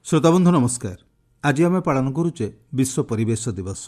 श्रोताबंधु नमस्कार। आज आम पालन करुचे विश्व परिवेश दिवस।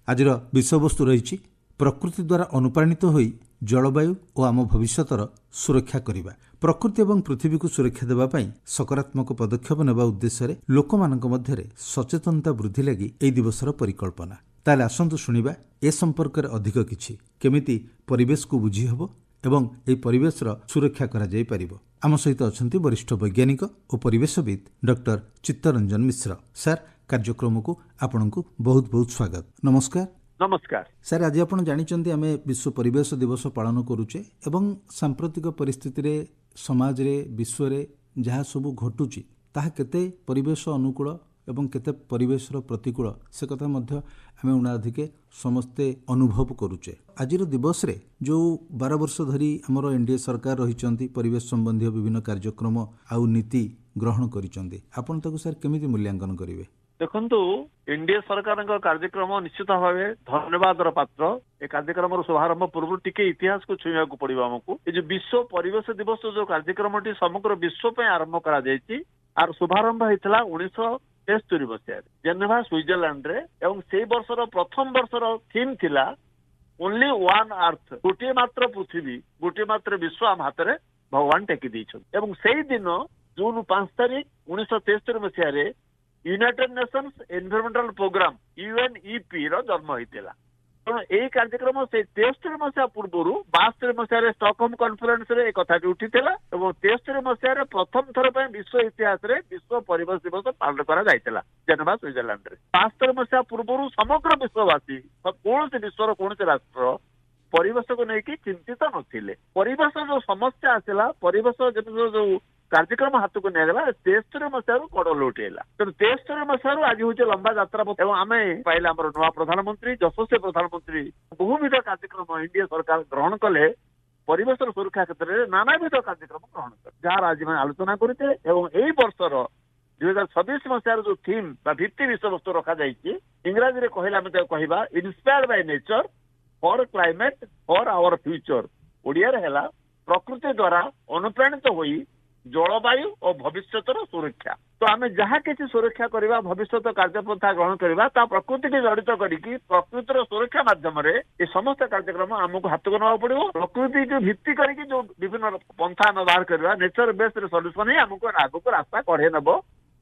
आज विषयवस्तु रही प्रकृति द्वारा अनुप्राणित होई जलवायु और आम भविष्यतर सुरक्षा करने। प्रकृति और पृथ्वी को सुरक्षा देवाई सकारात्मक पदक्षेप नेबा उद्देश्य लोक मध्य सचेतनता वृद्धि लगी यह दिवसर परिकल्पना। ताले आसंतु शुणिबा ए संपर्क में अधिक किछि केमिति परिवेश को बुझी हबो एवं एही परिवेशर सुरक्षा करा जाय परिबो। आम सहित अछंती वरिष्ठ वैज्ञानिक और परिवेशविद डॉक्टर चित्तरंजन मिश्र। सर, कार्यक्रम को आपनकु बहुत बहुत स्वागत। नमस्कार। नमस्कार सर, आज आपण जानिचंती आमे विश्व परिवेश दिवस पालन करूचे एवं सांप्रतिक परिस्थिति रे समाज रे विश्व रे जहाँ सब घटुची ताहा केते परिवेश अनुकूल एवं केते परिवेश प्रतिकूल से कथा मध्य आमे उनाधिके समस्ते अनुभव करूचे। आजिर दिवस रे जो 12 वर्ष धरी हमर एनडीए सरकार रहिचंती परिवेश संबंधी विभिन्न कार्यक्रम आउ नीति ग्रहण करिचंती, आपण ताकू सर केमिति मूल्यांकन करिवे? देखंतु एनडीए सरकार कार्यक्रम निश्चित भाव धन्यवाद पात्र। ए कार्यक्रम शुभारंभ पूर्व टिके इतिहास को छुईया पड़ो आमको। ये जो विश्व परिवेश दिवस जो कार्यक्रम समग्र विश्व पे आरंभ करा जायछि आर शुभारंभ होइतला 1973 मसीह जेनेवा स्विट्जरलैंड रे एवं से वर्षर प्रथम वर्षर थीम थिला ओनली वन अर्थ, गोटे मात्र पृथ्वी, गोटे मात्र विश्व आम हाथ में भगवान टेकी दैछन। एवं सेही दिन जून 5 तारिख 1973 मसीह रे United Nations environmental programme UNEP रो जन्म होइतिला। तेणु यही कार्यक्रम से 73 मसीहा पूर्व 72 मसीह स्टॉकहोम कॉन्फ्रेंस रे एक कथाटी उठिथिला एवं 73 मसीह प्रथम थर पर विश्व इतिहास रे विश्व परिवेश दिवस पालन करा जायतिला जेनेवा स्विट्जरलैंड रे। 72 मसीहा पूर्व समग्र विश्ववासी कौन से विश्वर कौन से राष्ट्र परिवेश को लेकिन चिंतित नथिले। परिवेश जो समस्या आसला, परिवेश जो कार्यक्रम हाथ को निगला 73 मसीह कड़ लौटेला। तेणु 73 मसीह आज हूँ लंबा यात्रा एवं आम पाइले आम नुआ प्रधानमंत्री यशस्वी प्रधानमंत्री बहुविध कार्यक्रम एनडीए सरकार ग्रहण कले। परिवेश सुरक्षा क्षेत्र में नानाविध कार्यक्रम ग्रहण कर जार आज आलोचना करते यही वर्षर 2026 मसीहार जो थीम भित्ति विषय वस्तु रखा जाइए इंग्राजी में कहले कहवा inspired by nature for climate for our future. Odia है प्रकृति द्वारा अनुप्राणित होई जलवायु और भविष्यतर सुरक्षा। तो आम जहाँ किसी सुरक्षा करवा भविष्य कार्यपंथा ग्रहण करवा प्रकृति की जड़ित करके प्रकृतिर सुरक्षा माध्यम ये समस्त कार्यक्रम आमको हाथ को नवा पड़ो। प्रकृति को भित्ति करके जो विभिन्न पंथा व्यवहार करवा नेचर बेस्ड सॉल्यूशन ही आमको आगक रास्ता कढ़े नब।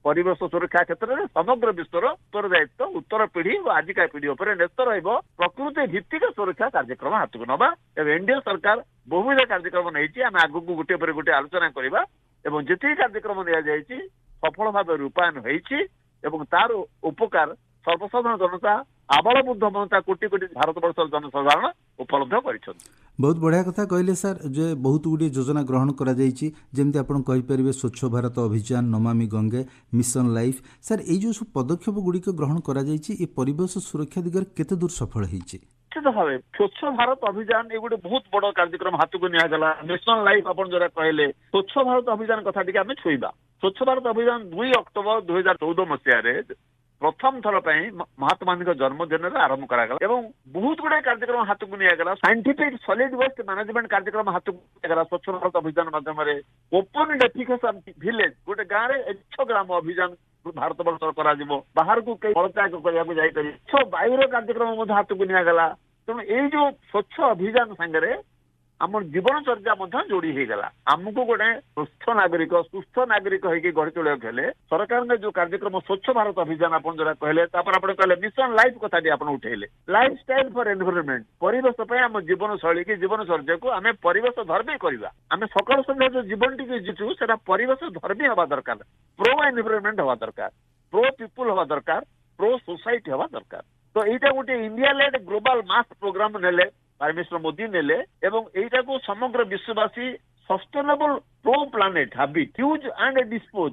परिवेश सुरक्षा क्षेत्र में समग्र विश्वर उत्तरदायित्व उत्तर पीढ़ी और आजिका पीढ़ी उपर न्यस्त रहिबो। प्रकृति भित्तिक सुरक्षा कार्यक्रम हाथ को नवा एवं एनडीए सरकार बहुविध कार्यक्रम नहीं आम आगक गोटे पर गोटे आलोचना करवा एवं जिते कार्यक्रम दिया सफल भाव रूपायन होइछि एवं तार उपकार सर्वसाधारण जनता आबल बुद्ध मनता कोटि कोटि भारत वर्ष जनसाधारण उपलब्ध करिछन। बहुत बढ़िया कथा कहले सर। जे बहुत गुडी योजना ग्रहण करा जाइछि जेमति आपण कहि परिबे स्वच्छ भारत अभियान, Namami Gange mission life. Sir, ए जो सब पदक्षेप गुडी को ग्रहण करा जाइछि ए परिवेश सुरक्षा दिगरे केते दूर सफल होइछि? निश्चित भाव स्वच्छ भारत अभियान ये गोटे बहुत बड़ कार्यक्रम हाथ को निगला। मिशन लाइफ आप जरा कहले स्वच्छ भारत अभियान कथा टी आम छुईबा। स्वच्छ भारत अभियान 2 अक्टोबर 2014 मसीह प्रथम थर महात्मा गांधी जन्मदिन में आरंभ करागला एवं बहुत गुड़े कार्यक्रम हाथ को निगला। साइंटिफिक सॉलिड वेस्ट मैनेजमेंट कार्यक्रम हाथ को निगला स्वच्छ भारत अभियान माध्यम ओपन डेफिकेशन विलेज गोटे गाँव में 100 ग्राम अभियान भारत वर्ष करा बाहर को कई फलत्याग करने वायु कार्यक्रम हाथ को निगला। तेणु ये जो स्वच्छ अभियान सांगे आम जीवनचर्या जोड़ी होगला। आमको गोटे सुस्थ नागरिक होगी गढ़ तोड़े सरकार ने जो कार्यक्रम स्वच्छ भारत अभियान आप जरा कहले कहले मिशन लाइफ कथा आप उठेले लाइफ स्टाइल फॉर एनवायरनमेंट परिवेश आम जीवन शैली की जीवनचर्या को आम परिवेश धर्मी करवा। आम सकाल संध्या जो जीवन टी जीचु से परिवेश धर्मी हवा दरकार, प्रो एनवायरनमेंट हवा दरकार, प्रो पीपुल हवा दरकार, प्रो सोसाइटी हवा दरकार। तो यहाँ गोटे India led global mass programme नेले प्राइम मिनिस्टर मोदी नेले एवं एटा को समग्र विश्ववासी sustainable pro planet habit use and dispose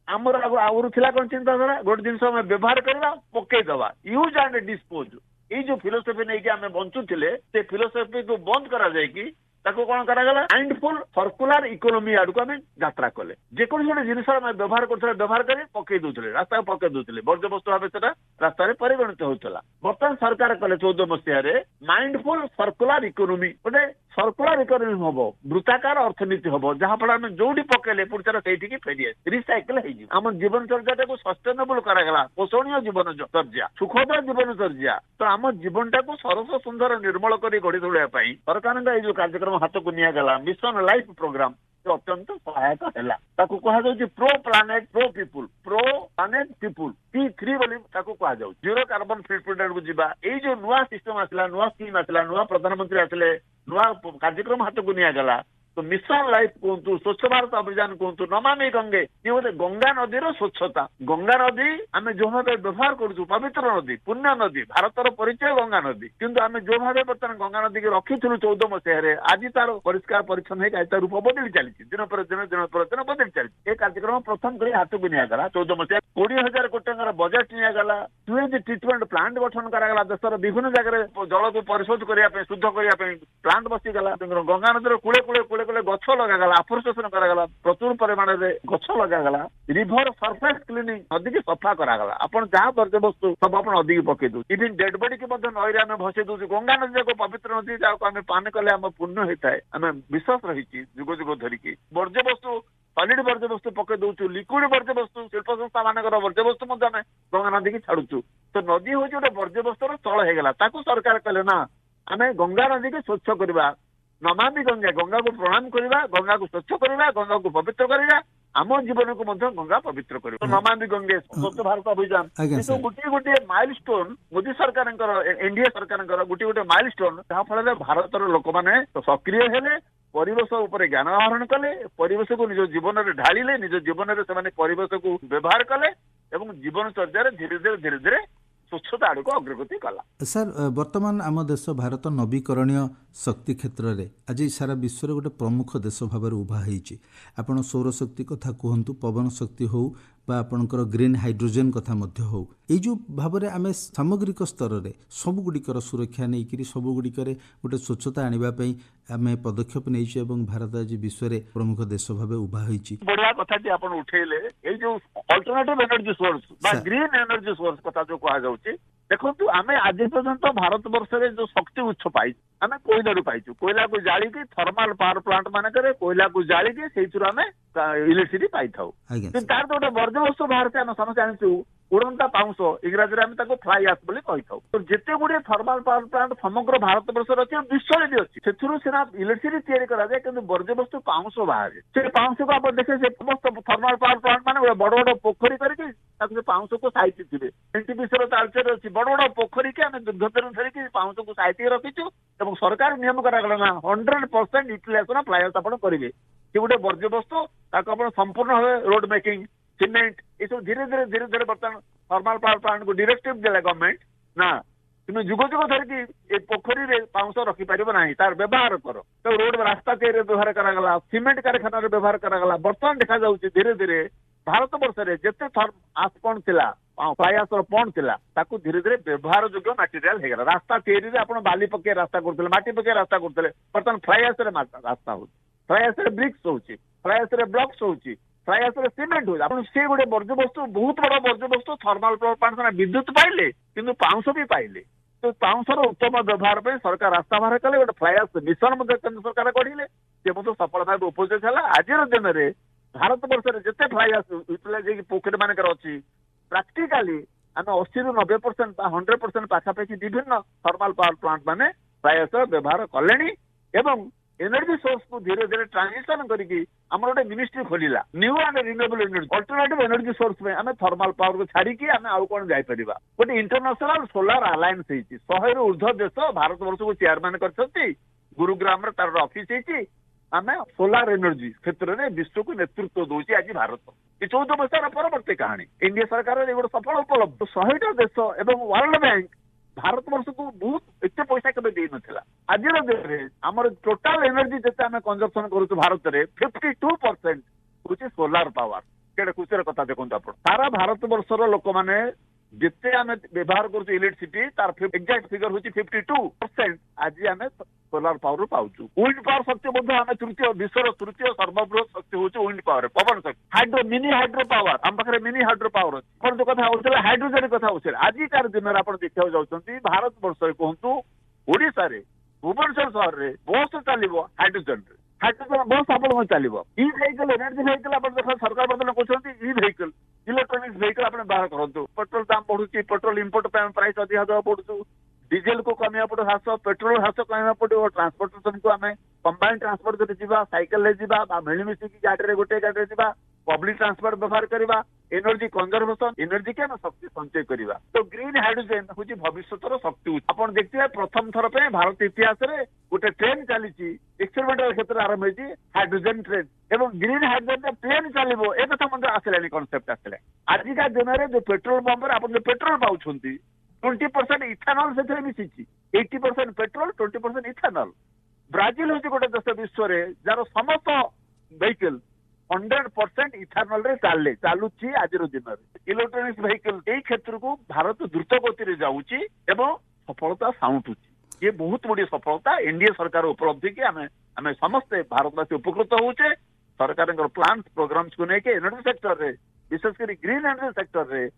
आमर आगुरी थिला कोन चिंताधारा गोटे जिनस आम व्यवहार करवा पकई दवा यूज एंड डिस्पोज। ये जो फिलोसफी नहीं कि आम बंचुले से फिलोसफी को बंद करा जाए कि ତାକୁ କଣ କରାଗଲା ମାଇଣ୍ଡଫୁଲ ସର୍କୁଲାର ଇକୋନୋମି ଆଡକୁ ଆମେ ଯାତ୍ରା କଲେ। ଯେକୌଣସି ଗୋଟେ ଜିନିଷ ଆମେ ବ୍ୟବହାର କରୁଥିଲେ ବ୍ୟବହାର କରି ପକେଇ ଦଉଥିଲେ ରାସ୍ତାକୁ ପକେଇ ଦଉଥିଲେ ବର୍ଜ୍ୟବସ୍ତୁ ଭାବେ ସେଟା ରାସ୍ତାରେ ପରିଗଣିତ ହଉଥିଲା। ବର୍ତ୍ତମାନ ସରକାର କଲେ 14 ମସିହାରେ ମାଇଣ୍ଡଫୁଲ ସର୍କୁଲାର ଇକୋନୋମି ଗୋଟେ ସର୍କୁଲାର ଇକୋନୋମି ହବ ବୃତ୍ତାକାର ଅର୍ଥନୀତି ହବ ଯାହାଫଳରେ ଆମେ ଯୋଉଠି ପକେଇଲେ ପୁଣି ତାର ସେଇଠିକି ଫେରିଆସେ ରିସାଇକେଲ ହେଇଯିବ। ଆମ ଜୀବନଚର୍ଯ୍ୟାଟାକୁ ସଷ୍ଟେନେବୁଲ କରାଗଲା ପୋଷଣୀୟ ଜୀବନଚର୍ଯ୍ୟା ସୁଖଦ ଜୀବନଚର୍ଯ୍ୟା। ତ ଆମ ଜୀବନଟାକୁ ସରସ ସୁନ୍ଦର ନିର୍ମଳ କରି ଗଢି ତୋଳିବା ପାଇଁ ସରକାରଙ୍କ ଏଇ ଯୋଉ କାର୍ଯ୍ୟକ୍ରମ ହାତକୁ ନିଆଗଲା ମିଶନ ଲାଇଫ ପ୍ରୋଗ୍ରାମ ଅତ୍ୟନ୍ତ ସହାୟକ ହେଲା। ତାକୁ କୁହାଯାଉଛି pro planet pro people pro planet people P3 ବୋଲି ତାକୁ କୁହାଯାଉଛି। ଜିରୋ କାର୍ବନ ଫୁଟପ୍ରିଣ୍ଟ ଆଡକୁ ଯିବା। ଏଇ ଯୋଉ ନୂଆ ସିଷ୍ଟମ ଆସିଲା ନୂଆ ସ୍କିମ୍ ଆସିଲା ନୂଆ ପ୍ରଧାନମନ୍ତ୍ରୀ ଆସିଲେ ନୂଆ କାର୍ଯ୍ୟକ୍ରମ ହାତକୁ ନିଆଗଲା। ତ ମିଶନ ଲାଇଫ କୁହନ୍ତୁ ସ୍ୱଚ୍ଛ ଭାରତ ଅଭିଯାନ କୁହନ୍ତୁ ନମାମି ଗଙ୍ଗେ ଇଏ ଗୋଟେ ଗଙ୍ଗା ନଦୀର ସ୍ୱଚ୍ଛତା। ଗଙ୍ଗା ନଦୀ ଆମେ ଯୋଉ ଭାବେ ବ୍ୟବହାର କରୁଛୁ ପବିତ୍ର ନଦୀ ପୁଣ୍ୟ ନଦୀ ଭାରତର ପରିଚୟ ଗଙ୍ଗା ନଦୀ କିନ୍ତୁ ଆମେ ଯୋଉ ଭାବେ ବର୍ତ୍ତମାନ ଗଙ୍ଗା ନଦୀକି ରଖିଥିଲୁ 14 ମସିହାରେ ଆଜି ତାର ପରିଷ୍କାର ପରିଚ୍ଛନ୍ନ ହେଇକି ଆଜି ତା ରୂପ ବଦଳି ଚାଲିଛି ଦିନ ପରେ ଦିନ ଦିନ ପରେ ଦିନ ବଦଳି ଚାଲିଛି। ଏ କାର୍ଯ୍ୟକ୍ରମ ପ୍ରଥମ କରି ହାତକୁ ନିଆଗଲା 14 ମସିହା 20,000 କୋଟି ଟଙ୍କାର ବଜେଟ ନିଆଗଲା। ସୁଏଜ ଟ୍ରିଟମେଣ୍ଟ ପ୍ଲାଣ୍ଟ ଗଠନ କରାଗଲା। ଦେଶର ବିଭିନ୍ନ ଜାଗାରେ ଜଳକୁ ପରିଶୋଧ କରିବା ପାଇଁ ଶୁଦ୍ଧ କରିବା ପାଇଁ ପ୍ଲାଣ୍ଟ ବସିଗଲା। ଗଙ୍ଗା ନଦୀର କୂଳେ କୂଳେ କୂଳେ କୂଳେ ଗଛ ଲଗାଗଲା ଆଫୋରେଷ୍ଟେସନ କରାଗଲା ପ୍ରଚୁର ପରିମାଣରେ ଗଛ ଲଗାଗଲା। ରିଭର ସରଫେସ କ୍ଲିନିଂ ନଦୀକି ସଫା କରାଗଲା। ଆପଣ ଯାହା ବର୍ଜ୍ୟବସ୍ତୁ ସବୁ ଆପଣ ନଦୀକି ପକେଇ ଦଉଛୁ ଇଭିନ୍ ଡେଡ୍ ବଡି କି ମଧ୍ୟ ନଈରେ ଆମେ ଭସେଇ ଦଉଛୁ। ଗଙ୍ଗା ନଦୀ ଯାକ ପବିତ୍ର ନଦୀ ଯାହାକୁ ଆମେ ପାନ କଲେ ଆମ ପୁଣ୍ୟ ହେଇଥାଏ ଆମେ ବିଶ୍ୱାସ ରହିଛି ଯୁଗ ଯୁଗ ଧରିକି। ବର୍ଜ୍ୟବସ୍ତୁ ସଲିଡ୍ ବର୍ଜ୍ୟବସ୍ତୁ ପକେଇ ଦଉଛୁ ଲିକ୍ୱିଡ ବର୍ଜ୍ୟବସ୍ତୁ ଶିଳ୍ପ ସଂସ୍ଥା ମାନଙ୍କର ବର୍ଜ୍ୟବସ୍ତୁ ମଧ୍ୟ ଆମେ ଗଙ୍ଗା ନଦୀକି ଛାଡୁଛୁ। ତ ନଦୀ ହଉଛି ଗୋଟେ ବର୍ଜ୍ୟବସ୍ତୁର ସ୍ଥଳ ହେଇଗଲା। ତାକୁ ସରକାର କଲେ ନା ଆମେ ଗଙ୍ଗା ନଦୀକି ସ୍ୱଚ୍ଛ କରିବା ନମାମି ଗଙ୍ଗା ଗଙ୍ଗାକୁ ପ୍ରଣାମ କରିବା ଗଙ୍ଗାକୁ ସ୍ୱଚ୍ଛ କରିବା ଗଙ୍ଗାକୁ ପବିତ୍ର କରିବା ଆମ ଜୀବନକୁ ମଧ୍ୟ ଗଙ୍ଗା ପବିତ୍ର କରିବ। ନମାମି ଗଙ୍ଗେ ସ୍ୱଚ୍ଛ ଭାରତ ଅଭିଯାନ କିନ୍ତୁ ଗୋଟିଏ ଗୋଟିଏ ମାଇଲ ଷ୍ଟୋନ ମୋଦୀ ସରକାରଙ୍କର ଏନଡିଏ ସରକାରଙ୍କର ଗୋଟିଏ ଗୋଟିଏ ମାଇଲ ଷ୍ଟୋନ ଯାହା ଫଳରେ ଭାରତର ଲୋକମାନେ ସକ୍ରିୟ ହେଲେ ପରିବେଶ ଉପରେ ଜ୍ଞାନ ଆହରଣ କଲେ ପରିବେଶକୁ ନିଜ ଜୀବନରେ ଢାଳିଲେ ନିଜ ଜୀବନରେ ସେମାନେ ପରିବେଶକୁ ବ୍ୟବହାର କଲେ ଏବଂ ଜୀବନଚର୍ଯ୍ୟାରେ ଧୀରେ ଧୀରେ ଧୀରେ ଧୀରେ ସ୍ୱଚ୍ଛତା ଆଡ଼କୁ ଅଗ୍ରଗତି କଲା। ସାର୍ ବର୍ତ୍ତମାନ ଆମ ଦେଶ ଭାରତ ନବୀକରଣୀୟ ଶକ୍ତି କ୍ଷେତ୍ରରେ ଆଜି ସାରା ବିଶ୍ୱରେ ଗୋଟେ ପ୍ରମୁଖ ଦେଶ ଭାବରେ ଉଭା ହେଇଛି। ଆପଣ ସୌରଶକ୍ତି କଥା କୁହନ୍ତୁ ପବନ ଶକ୍ତି ହଉ ବା ଆପଣଙ୍କର ଗ୍ରୀନ୍ ହାଇଡ୍ରୋଜେନ କଥା ମଧ୍ୟ ହଉ ଏଇ ଯେଉଁ ଭାବରେ ଆମେ ସାମଗ୍ରିକ ସ୍ତରରେ ସବୁଗୁଡ଼ିକର ସୁରକ୍ଷା ନେଇକରି ସବୁଗୁଡ଼ିକରେ ଗୋଟେ ସ୍ୱଚ୍ଛତା ଆଣିବା ପାଇଁ ଆମେ ପଦକ୍ଷେପ ନେଇଛୁ ଏବଂ ଭାରତ ଆଜି ବିଶ୍ୱରେ ପ୍ରମୁଖ ଦେଶ ଭାବେ ଉଭା ହୋଇଛି। ବଢିଆ କଥାଟି ଆପଣ ଉଠେଇଲେ ଏଇ ଯୋଉ ଅଲ୍ଟରନେଟିଭ ଏନର୍ଜି ସୋର୍ସ ବା ଗ୍ରୀନ୍ ଏନର୍ଜି ସୋର୍ସ କଥା ଯୋଉ କୁହାଯାଉଛି। ଦେଖନ୍ତୁ ଆମେ ଆଜି ପର୍ଯ୍ୟନ୍ତ ଭାରତ ବର୍ଷରେ ଯୋଉ ଶକ୍ତି ଉତ୍ସ ପାଇଛୁ ଆମେ କୋଇଲାରୁ ପାଇଛୁ। କୋଇଲାକୁ ଜାଳିକି ଥର୍ମାଲ ପାୱାର ପ୍ଲାଣ୍ଟ ମାନଙ୍କରେ କୋଇଲାକୁ ଜାଳିକି ସେଇଥିରୁ ଆମେ ଇଲେକ୍ଟ୍ରିସିଟି ପାଇଥାଉ। କିନ୍ତୁ ତାର ତ ଗୋଟେ ବର୍ଜ୍ୟବସ୍ତୁ ବାହାରୁଛି ଆମେ ସମସ୍ତେ ଜାଣିଛୁ ଉଡନ୍ତା ପାଉଁଶ ଇଂରାଜୀରେ ଆମେ ତାକୁ ଫ୍ଲାଇ ଆସ୍ ବୋଲି କହିଥାଉ। ତ ଯେତେ ଗୁଡିଏ ଥର୍ମାଲ ପାୱାର ପ୍ଲାଣ୍ଟ ସମଗ୍ର ଭାରତ ବର୍ଷରେ ଅଛି ବିଶ୍ୱରେ ବି ଅଛି ସେଥିରୁ ସିନା ଇଲେକ୍ଟ୍ରିସିଟି ତିଆରି କରାଯାଏ କିନ୍ତୁ ବର୍ଜ୍ୟବସ୍ତୁ ପାଉଁଶ ବାହାରେ। ସେ ପାଉଁଶକୁ ଆପଣ ଦେଖିବେ ସେ ସମସ୍ତ ଥର୍ମାଲ ପାୱାର ପ୍ଲାଣ୍ଟ ମାନେ ବଡ ବଡ ପୋଖରୀ କରିକି ତାକୁ ସେ ପାଉଁଶକୁ ସାଇତିଥିବେ। ଏନଟିପିସିର ତାଳଚେର ଅଛି ବଡ ବଡ ପୋଖରୀକି ଆମେ ଦୀର୍ଘ ଦିନ ଧରିକି ପାଉଁଶକୁ ସାଇତିକି ରଖିଛୁ ଏବଂ ସରକାର ନିୟମ କରାଗଲା ନା 100% ୟୁଟିଲାଇଜେସନ ଫ୍ଲାଇ ଆସ୍ ଆପଣ କରିବେ। ସେ ଗୋଟେ ବର୍ଜ୍ୟବସ୍ତୁ ତାକୁ ଆପଣ ସମ୍ପୂର୍ଣ୍ଣ ଭାବେ ରୋଡ ମେକିଂ ସିମେଣ୍ଟ ଏସବୁ ଧୀରେ ଧୀରେ ବର୍ତ୍ତମାନ ଥର୍ମାଲ ପାୱାର ପ୍ଲାଣ୍ଟକୁ ଡିରେକ୍ଟିଭ ଦେଲା ଗଭର୍ଣ୍ଣମେଣ୍ଟ ନା ତୁମେ ଯୁଗ ଯୁଗ ଧରିକି ଏ ପୋଖରୀରେ ପାଉଁଶ ରଖିପାରିବ ନାହିଁ ତାର ବ୍ୟବହାର କର। ତ ରୋଡ ରାସ୍ତା ତିଆରିରେ ବ୍ୟବହାର କରାଗଲା ସିମେଣ୍ଟ କାରଖାନାରେ ବ୍ୟବହାର କରାଗଲା। ବର୍ତ୍ତମାନ ଦେଖାଯାଉଛି ଧୀରେ ଧୀରେ ଭାରତ ବର୍ଷରେ ଯେତେ ପଣ୍ଡ ଥିଲା ଫ୍ଲାଇ ଆସ୍ର ପଣ୍ଡ ଥିଲା ତାକୁ ଧୀରେ ଧୀରେ ବ୍ୟବହାର ଯୋଗ୍ୟ ମାଟେରିଆଲ ହେଇଗଲା। ରାସ୍ତା ତିଆରିରେ ଆପଣ ବାଲି ପକେଇ ରାସ୍ତା କରୁଥିଲେ ମାଟି ପକେଇ ରାସ୍ତା କରୁଥିଲେ ବର୍ତ୍ତମାନ ଫ୍ଲାଇ ଆସ୍ରେ ରାସ୍ତା ହଉଛି ଫ୍ଲାଇ ଆସ୍ରେ ବ୍ରିକ୍ସ ହଉଛି ଫ୍ଲାଇ ଆସ୍ରେ ବ୍ଲକ୍ସ ହଉଛି ଫ୍ଲାଇ ଆସ୍ରେ ସିମେଣ୍ଟ ହଉଛି। ଆପଣ ସେ ଗୋଟେ ବର୍ଜ୍ୟବସ୍ତୁ ବହୁତ ବଡ ବର୍ଜ୍ୟବସ୍ତୁ ଥର୍ମାଲ ପାୱାର ପ୍ଲାଣ୍ଟ ବିଦ୍ୟୁତ ପାଇଲେ କିନ୍ତୁ ପାଉଁଶ ବି ପାଇଲେ। ତ ପାଉଁଶର ଉତ୍ତମ ବ୍ୟବହାର ପାଇଁ ସରକାର ରାସ୍ତା ବାହାର କଲେ ଗୋଟେ ଫ୍ଲାଇ ଆସ୍ ମିଶନ ମଧ୍ୟ କେନ୍ଦ୍ର ସରକାର ଗଢିଲେ ସେ ମଧ୍ୟ ସଫଳ ଭାବେ ଉପଯୋଗ ହେଲା। ଆଜିର ଦିନରେ ଭାରତ ବର୍ଷରେ ଯେତେ ଫ୍ଲାଇ ଆସ୍ ୟୁଟିଲାଇଜ ହେଇକି ପୋଖରୀ ମାନଙ୍କର ଅଛି ପ୍ରାକ୍ଟିକାଲି ଆମେ 80ରୁ 90% ବା 100% ପାଖାପାଖି ବିଭିନ୍ନ ଥର୍ମାଲ ପାୱାର ପ୍ଲାଣ୍ଟ ମାନେ ଫ୍ଲାଇ ଆସ୍ର ବ୍ୟବହାର କଲେଣି ଏବଂ ଏନର୍ଜି ସୋର୍ସକୁ ଧୀରେ ଧୀରେ ଟ୍ରାନଜିସନ କରିକି ଆମର ଗୋଟେ ମିନିଷ୍ଟ୍ରି ଖୋଲିଲା new and renewable energy alternative energy source ପାଇଁ ଆମେ ଥର୍ମାଲ ପାୱାରକୁ ଛାଡିକି ଆମେ ଆଉ କଣ ଯାଇପାରିବା। ଗୋଟେ ଇଣ୍ଟରନ୍ୟାସନାଲ ସୋଲାର ଆଲାଏନ୍ସ ହେଇଛି 100ରୁ ଉର୍ଦ୍ଧ୍ୱ ଦେଶ ଭାରତ ବର୍ଷକୁ ଚେୟାରମ୍ୟାନ କରିଛନ୍ତି। ଗୁରୁଗ୍ରାମରେ ତାର ଅଫିସ ହେଇଛି। ଆମେ ସୋଲାର ଏନର୍ଜି କ୍ଷେତ୍ରରେ ବିଶ୍ୱକୁ ନେତୃତ୍ୱ ଦଉଛି ଆଜି ଭାରତ। ଏ 14 ବର୍ଷର ପରବର୍ତ୍ତୀ କାହାଣୀ ଏନଡିଏ ସରକାରର ଏ ଗୋଟେ ସଫଳ ଉପଲବ୍ଧ। 100ଟା ଦେଶ ଏବଂ ୱାର୍ଲଡ ବ୍ୟାଙ୍କ ଭାରତ ବର୍ଷକୁ ବହୁତ ଏତେ ପଇସା କେବେ ଦେଇନଥିଲା। ଆଜିର ଦିନରେ ଆମର ଟୋଟାଲ ଏନର୍ଜି ଯେତେ ଆମେ କନଜମ୍ପସନ କରୁଛୁ ଭାରତରେ 52% ହଉଛି ସୋଲାର ପାୱାର। କେଡେ ଖୁସିର କଥା ଦେଖନ୍ତୁ ଆପଣ ସାରା ଭାରତ ବର୍ଷର ଲୋକମାନେ जिते आम व्यवहार कर इलेक्ट्रिसिटी तार एक्जाक्ट फिगर हूँ 52%। आज आम सोलार पावर पाऊँ। विंड पावर शक्ति आम तृतीय विश्वर तृतीय सर्वबृहत शक्ति हूँ विंड पावर पवन शक्ति हाइड्रो मिनी हाइड्रो पावर आम पाखे मिनी हाइड्रो पावर अच्छी जो कथा होता हाइड्रोजेन कथा होते आजिकार दिन में आप देखा जाऊँगी भारत वर्ष कहतु ओडिशा भुवनेश्वर सहर में बस चलो हाइड्रोजेन हाइड्रोजेन बस आप चलो इ भेहिकल एनर्जी भेहिकल आप देख सरकार बदल कहते इ भेहिकल इलेक्ट्रोनिक्स भेहिकल आप बाहर करूँ। पेट्रोल दाम बढ़ुची पेट्रोल इंपोर्ट प्राइस अधिक देवा पड़ू डीजेल को कमिया पड़ो ह्रास पेट्रोल ह्रास कमिया पड़ो ट्रांसपोर्टेशन को आम कंबाइन ट्रांसपोर्ट कर सैकेल मिलमिशी गाड़ी गोटे गाड़ी जा पब्लिक ट्रांसपोर्ट व्यवहार करवा एनर्जी कंजर्वेशन एनर्जी के शक्ति संचय करवा। तो ग्रीन हाइड्रोजेन हूँ भविष्य शक्ति आप देखिए प्रथम थर पे भारत इतिहास में गोटे ट्रेन चली एक्सपेरिमेंटल क्षेत्र में आरंभ होती हाइड्रोजेन ट्रेन एवं ग्रीन हाइड्रोजेन प्लेन चलो एक कथा मत आसलानी कनसेप्ट आसला। आजिका दिन में जो पेट्रोल पंप आप जो पेट्रोल पाँच 20% इथानल से मिसी 80% पेट्रोल 20% इथानल। ब्राजिल हूँ गोटे देश विश्व में जार समस्त वेहिकल 100% इथानल रे चलुची आज दिन में इलेक्ट्रोनिक्स वेहिकल यही क्षेत्र को भारत द्रुत गति जाऊँगी एवं सफलता साउंटुची। ये बहुत बड़ी सफलता एनडीए सरकार उपलब्धि की आम समस्ते भारतवासी उपकृत होचे। सरकार प्लान प्रोग्राम्स को लेके एनर्जी सेक्टर रे विशेषकर ग्रीन एनर्जी सेक्टर रे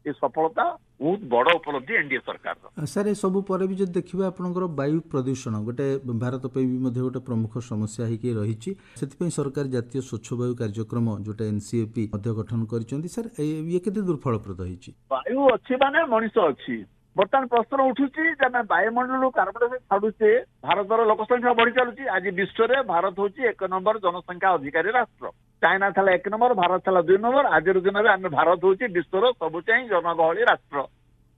ये सफलता बहुत बड़ उपलब्धि एनडीए सरकार। सर ये सब पर भी जब देखिए आपंकर वायु प्रदूषण गोटे भारत पे भी गोटे प्रमुख समस्या होगी रही सरकार जातीय स्वच्छ वायु कार्यक्रम जोटा एनसीएपी गठन कर सर ये केते दुर्फलप्रद होती वायु अच्छी माने मनीष अच्छी। बर्तमान प्रश्न उठुची वायुमंडल कार्बन डाइऑक्साइड छाड़ुचे भारतर लोक संख्या बढ़ी चलुची। आज विश्व में भारत हूँ 1 नंबर जनसंख्या अधिकारी राष्ट्र। चाइना था 1 नंबर भारत था 2 नंबर। आज दिन में आम भारत हूँ विश्वर सबुच जनगहली राष्ट्र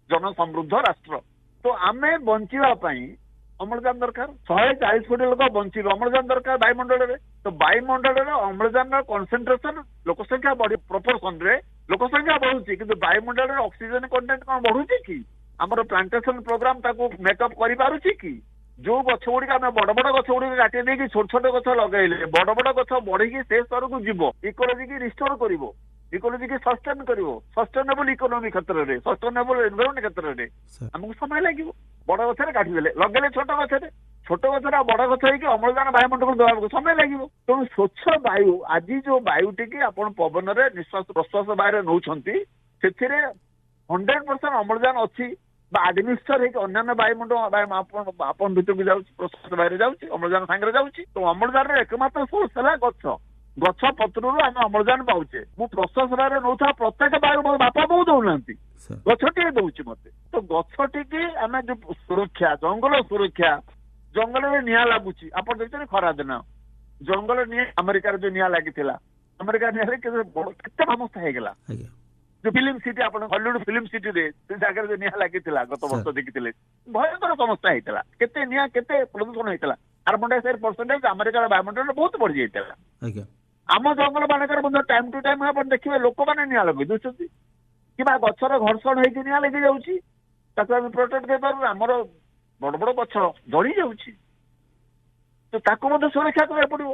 जन समृद्ध राष्ट्र। तो आम बचापी अम्लजान दरकार 140 कोटी लोक बचे अम्लजान दरकार वायुमंडल में। तो वायुमंडल में अम्लजान कनसेंट्रेशन लोक संख्या बढ़ी प्रोपोर्शन रे लोक संख्या बढ़ुची कि वायुमंडल में ऑक्सीजन कंटेंट कौन बढ़ुची कि आमर प्लांटेशन प्रोग्राम मेकअप करि कि जो गछ गुड़िक आम बड़ बड़ गछ गुड़िक काटी देकी छोट छोट गछ लगेले बड़ बड़ गछ बढ़ी से स्तर को जीव इकोलोजी की रिस्टोर कर इकोलोजी की सस्टेन कर सस्टेनेबल इकोनोमी क्षेत्र में सस्टेनेबल एनवायरमेंट क्षेत्र में आमको समय लगे बड़ गछरे काटिदेले लगेले छोट गछरे बड़ गछ होगी अम्लजान वायुमंडल देवा समय लगे। तेणु स्वच्छ वायु आज जो वायुटी आप पवन में निश्वास प्रश्वास बाहर नौ 100% अम्लजान अच्छी आडमिक्सचर है अन्य वायुमंडल आपन भर को जाऊँगी प्रश्वास बाहर जाऊँगी अम्लजान सांगे जाऊँगी। तो अम्लजान एकमात्र सोर्स है गछ पत्र आम अम्लजान पाचे मु प्रश्वास बाहर नौ प्रत्येक वायु मो बापा बोऊ दौना गछटे दौर मत। तो गछटी की आम जो सुरक्षा जंगल सुरक्षा जंगल में निआ लगुच आप देखते खरा दिन जंगल नि अमेरिकार जो निआ लगी अमेरिका निआ के समस्या होगा जो फिल्म सिटी आप हॉलीवुड फिल्म सिटी रे जगह जो निआ लगी गत वर्ष देखी भयंकर समस्या होता केते निआ केते प्रदूषण होता कार्बन डाइऑक्साइड परसेंटेज अमेरिका वायुमंडल बहुत बढ़ी जाता। आम जंगल मानकर टाइम टू टाइम आप देखिए लोक मैंने निआ लगे दूसरी कि गचर घर्षण होगी निआ लगी जाऊँगी प्रोटेक्ट कर आमर बड़ बड़ गछ जड़ी जाऊँगी तो ताको सुरक्षा करने पड़ो।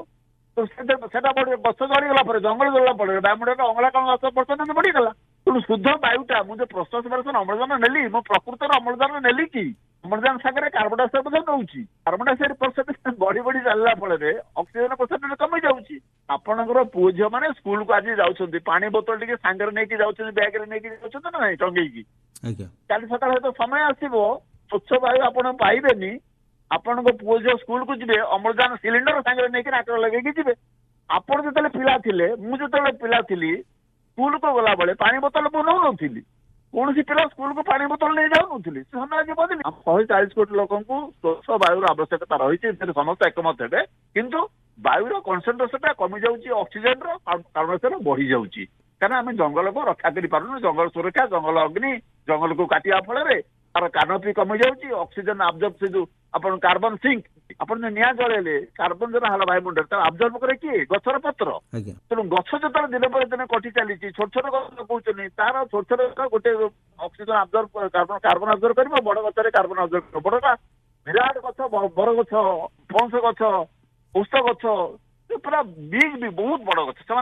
तो गछ जड़ीगला जंगल जला पड़े वायुमंडल अंगारकाम्ल 10% बढ़ीगला। तेणु शुद्ध वायुटा मुझे प्रश्वास बर्षण अम्लजान नेली मो प्रकृतर अम्लजान नेली कि अम्लजान सागर कार्बन डाइऑक्साइड नौची कार्बन डाइऑक्साइड परसेंटेज बढ़ी बढ़ी चलला फल ऑक्सीजन परसेंटेज कमी जाऊँगी। आपणकर पुओ झील मैंने स्कूल को आज जाऊँच पानी बोतल टी सांगे नहीं जाऊँ बैग में नहीं जाऊँ ना नहीं टंगेकी काली सकाल तो समय आसो स्वच्छ वायु आप पाइबेनी आपण पुओ झील स्कूल को जी अम्लजान सिलिंडर सांगे नहीं नाक लगे जी आपड़ जो पिला थे मुझे पिला थी स्कूल को गला बेले पानी बोतल मु नौ नी कौन पिला स्कूल को पानी बोतल नहीं जाऊँ समय आज बदल 140 कोटी लोक स्वच्छ वायु आवश्यकता रही समस्त एकमत हे किंतु वायुर कनसेंट्रेशन कमी जाऊँगी ऑक्सीजन कार्बन डाइऑक्साइड बढ़ी जाऊँगी कारण आम जंगल को रक्षा कर जंगल सुरक्षा जंगल अग्नि जंगल को काटिया फल तार कानोपी कमी जाऊँगी ऑक्सीजन अब्जर्व से जो अपन कार्बन सिंक अपन निआ जलेले कार्बन जो है वायुमंडल तार अब्जर्व करे किए गछर पत्र। तेणु गछ जो दिन पर दिन कटि चली छोट छोट गछ कहते तार छोट छोट गोटे ऑक्सीजन अब्जर्व कार्बन अब्जर्व कर बड़ गचरे कार्बन अब्जर्व कर बड़ा विराट गछ बर गछ पणस गछ ओष गछ पूरा बिग भी बहुत बड़ गछ से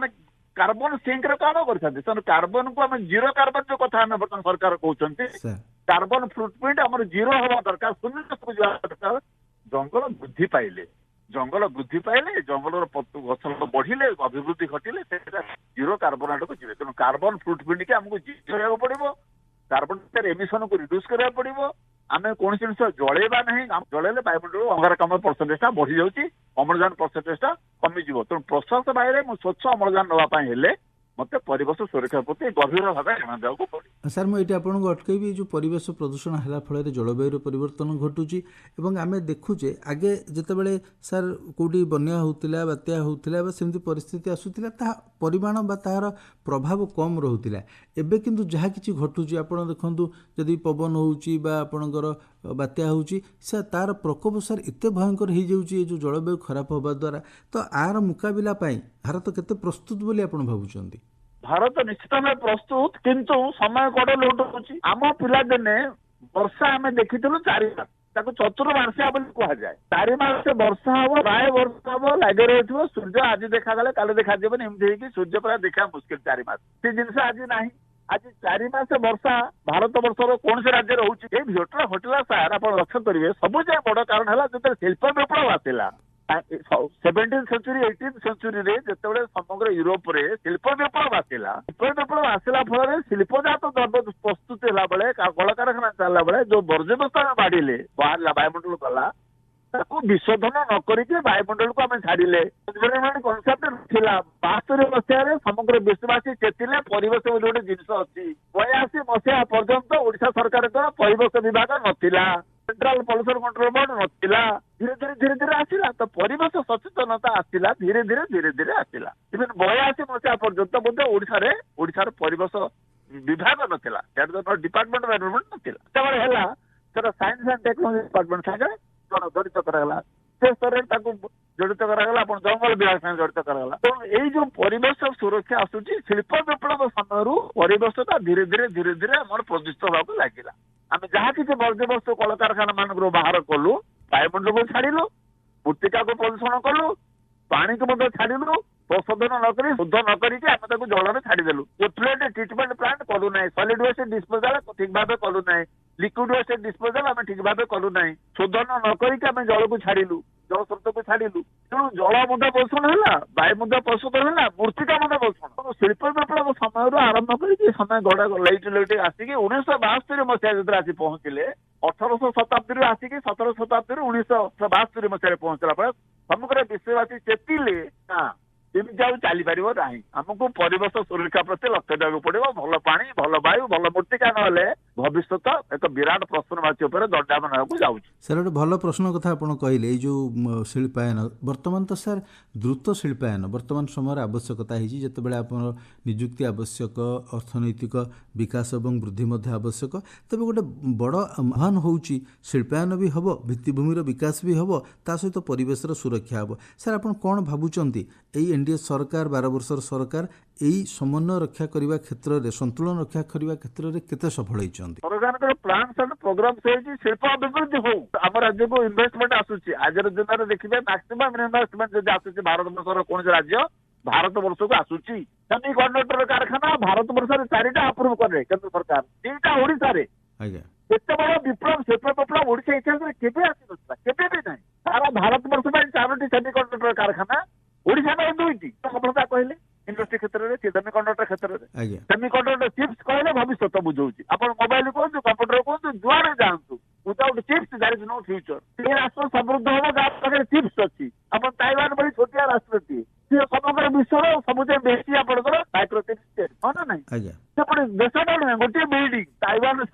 कार्बन सिंक रे काम करछथि सर कार्बन को हम जीरो कार्बन जो कथा हम बर्तमान सरकार कहउछन्ति सर कार्बन फुटप्रिंट हमर जीरो हवा दरकार शून्य को जावा दरकार जंगल वृद्धि पाइले जंगल गछ बढ़िले अभिवृद्धि घटिले जीरो कार्बन आड़ को जीवे तेणु कार्बन फुटप्रिंट के हमको जीरो करबा पड़िबो कार्बन एमिशन को रिड्यूस करबा पड़िबो आमे कौन जिनिस जळेबा नहीं जळेले वायुमंडल अंगारकाम्ल परसेंटेज बढ़ी जाउची अम्लजान परसेंटेज कमी जीवो तेणु प्रश्वास बाहर मु स्वच्छ अम्लजान नवा पाई हेले मते परिवेश सुरक्षा प्रति गभीर भाव ध्यान देवाक पड़े सर मुझे आपको अटकैबी जो परिवेश प्रदूषण है फल जलवायु परिवर्तन घटुची एवं आम देखुचे आगे जितेबाला सर कौटी बन्या होता बात्या होता सेमती परिस्थिति आसूला ता परिमाण बा तार प्रभाव कम रोला एबे किंतु जहाँ किसी घटुची आपड़ देखु जदि पवन होपणकर बात्या होची तार प्रकोप सर एत भयंकर हो जाऊँगी जो जलवायु खराब होगा द्वारा तो आर मुकाबला भारत केते प्रस्तुत बोली आपण भावुचंदी भारत निश्चित भाव प्रस्तुत किंतु समय कड़े लोट होची आम पिला दिने वर्षा आम देखिलु 4 मास ताको चतुर्मासिया बोली कहा जाए 4 मास से वर्षा हम प्राय वर्षा हम लगे रही सूर्य आज देखा गले काले देखा जीवन एमती सूर्य प्राय देखा मुश्किल 4 मास से जिनस आज ना आज 4 मास वर्षा भारत वर्षर कौन से राज्य रोचे घटना घटला सार आप लक्ष्य करेंगे सबुज बड़ कारण है जो शिल्प विप्लव आसला 17th सेंचुरी 18th सेंचुरी रे जिते समग्र यूरोप रे शिल्प विप्लव आसला फल शिल्पजात द्रव्य प्रस्तुत होला बेले कलकारखाना चलला बेले जो वर्ज्यवस्तु बाढ़िले बाहर वायुमंडल गला ताको विशोधन न करके वायुमंडल को आम छाड़िले कनसेप्ट थिला 72 मसीह समग्र विश्ववासी चेतिले परिवेश गोटे जिनस अच्छी 82 मसीहा पर्यंत ओडिशा सरकार परिवेश विभाग नथिला सेंट्रल पॉल्यूशन कंट्रोल बोर्ड नथिला धीरे धीरे आसिला तो परिवेश सचेतनता आसिला धीरे धीरे आसिला इवन 82 मसीहा पर्यंत बोधे ओडिशा परिवेश विभाग नथिला डिपार्टमेंट ऑफ एनवायरनमेंट नथिला तबरे हला sir science and technology department सागे जड़ित कराला से स्तर जड़ित कराला जंगल विभाग साथ जड़ित कराला तो यही जो परिवेश सुरक्षा आसूची शिल्प विप्लव समय परिवेशता धीरे धीरे आम प्रदूषित होगा लगिला आम जहाँ किसी वर्ज्यवस्तु कलकारखाना मान बाहर कलु वायुमंडल को छाड़िलु मृत्तिका को प्रदूषण कलु पानी को छाड़िलु प्रशोधन नक शुद्ध नक जल में छाड़देलु एफ्लुएंट ट्रिटमेंट प्लांट कलु ना सॉलिड वेस्ट डिस्पोजाल ठीक भाव कलु ना लिक्विड वेस्ट डिस्पोजाल आम ठीक भाव कलु ना शोधन नक जल को छाड़िलु जल स्रोत को छाड़िलु तेणु जल मध्य प्रदूषण है वायु मध्य प्रदूषण है मृत्तिका मध्य प्रदूषण शिल्प विप्लव समय आरंभ कर समय गड़ा लैट आसिक 1972 मसीहा जो आसी पहुंचले 1800 शताब्दी आसिक 17 शताब्दी 1972 मसीह पहुंचला समग्र विश्ववासी चेतिले एमती आउ चली पार ना आमको परिवेश सुरक्षा प्रति लक्ष्य देवाक पड़ो भल पानी भल वायु भल मृत्तिका ना भविष्यत एक विराट प्रश्नवाची दंडायमान होगा जाऊँ सर गोटे भल प्रश्न कथा आप कहले जो शिल्पायन बर्तमान तो सर द्रुत शिल्पायन बर्तमान समय आवश्यकता होते आप निजुक्ति आवश्यक अर्थनैतिक विकास और वृद्धि आवश्यक तेज गोटे बड़ आह्वान हो शिल्पायन भी हम भित्तिभूमिर विकास भी हम ता सहित परिवेशर सुरक्षा हम सर आप कौन भावुंट एनडीए सरकार 12 वर्षर सरकार यही समन्वय रक्षा करने क्षेत्र में संतुलन रक्षा करने क्षेत्र में केते सफल होइछन्ति सरकार प्लान एंड प्रोग्राम से शिल्प अभिवृद्धि हो आम राज्य को इन्वेस्टमेंट आसूची आज दिन में देखिए मैक्सिमम इन्वेस्टमेंट जब आसूची भारत वर्षर कौन राज्य भारत वर्ष को आसूची सेमी कंडक्टर कारखाना भारत वर्ष 4टा अप्रूव करे केंद्र सरकार 2टा ओडिशा रे एत बड़ विप्लव शिल्प विप्लव ओडिशा इतिहास में केबे आसी नथिला केबे भी नहीं सारा भारत वर्ष में 4टी सेमी कंडक्टर कारखाना ओडिशा में 2टी सफलता कहले इंडस्ट्री क्षेत्र में सेमी कंडक्टर क्षेत्र में सेमी कंडक्टर चिप्स कहले भविष्य बुझाऊँ आप मोबाइल कहतु कंप्यूटर कहतु जुआड़े जातु without chips there is no future ये राष्ट्र समृद्ध हम जहाँ पाखे चिप्स अच्छी आप ताइवान भली छोटिया राष्ट्रटी सी समग्र विश्व सबुज बेसी आपंकर माइक्रो चिप्स हाँ ना नहीं सेपटे देशटा नुहे गोटे बिल्डिंग ताइवान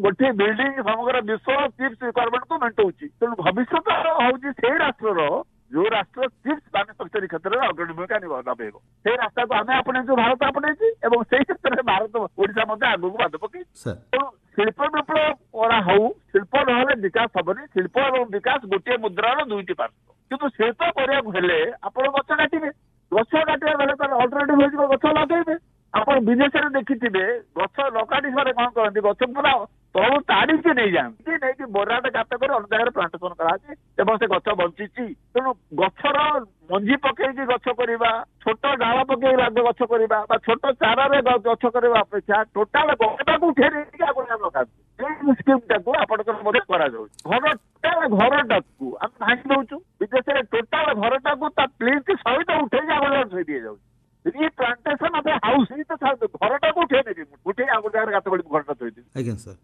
गोटे बिल्डिंग समग्र विश्व चिप्स रिक्वायरमेंट को मेटाऊँच तेणु भविष्य हूँ से राष्ट्र जो राष्ट्र चिप्स मैन्युफैक्चरिंग क्षेत्र में अग्रणी भूमिका निभाइब से रास्ता को आम आपणे भारत आपणे से क्षेत्र में भारत ओडिशा आगू बाध पकई तेणु शिल्प विप्लव करा हूँ शिल्प ना विकास हेनी शिल्प और विकास गोटे मुद्रार 2टी पार्श्व किंतु शिल्प करने आप गछ काटे गछ काटा बेले तार अल्टरनेटिव हो गछ लगे आप विदेश में देखिथे गछ न काटी सारे कौन करते गछ पूरा ତଳୁ ତାଡିକି ନେଇଯାଆନ୍ତି, ନେଇକି ବରାଟେ ଗାତ କରି ଅନ୍ୟ ଜାଗାରେ ପ୍ଲାଣ୍ଟେସନ କରାଯାଏ ଏବଂ ସେ ଗଛ ବଞ୍ଚିଛି। ତେଣୁ ଗଛର ମଞ୍ଜି ପକେଇକି ଗଛ କରିବା, ଛୋଟ ଡାଳ ପକେଇ ଗଛ କରିବା ବା ଛୋଟ ଚାରାରେ ଗଛ କରିବା ଅପେକ୍ଷା ଟୋଟାଲ ଗଛଟାକୁ ଉଠେଇ ଦେଇକି ଆଉ ଗୋଟେ ଲଗାନ୍ତୁ। ଏଇ ସ୍କିମଟାକୁ ଆପଣଙ୍କର ମଧ୍ୟ କରାଯାଉଛି। ଘରଟାକୁ ଆମେ ଭାଙ୍ଗି ଦଉଛୁ, ବିଦେଶରେ ଟୋଟାଲ ଘରଟାକୁ ତା ପ୍ଲିନ୍ଥ ସହିତ ଉଠେଇକି ଆଉ ଗୋଟେ ଥୋଇ ଦିଆଯାଉଛି। ରିପ୍ଲାଣ୍ଟେସନ ଅଫ ହାଉସ, ଘରଟାକୁ ଉଠେଇ ନେବି, ଉଠେଇ ଆଉ ଗୋଟେ ଜାଗାରେ ଗାତ କରି ଘରଟା ଥୋଇଦେବି। ଆଜ୍ଞା ସାର୍।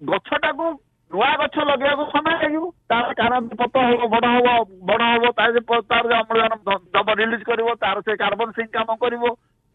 ଗଛଟାକୁ ନୂଆ ଗଛ ଲଗେଇବାକୁ ସମୟ ଲାଗିବ, ତାର କାରଣ ପତ୍ର ହବ, ବଡ ହବ, ତାର ଅମ୍ଳଜାନ ରିଲିଜ କରିବ, ତାର ସେ କାର୍ବନ ସିଙ୍କ କାମ କରିବ।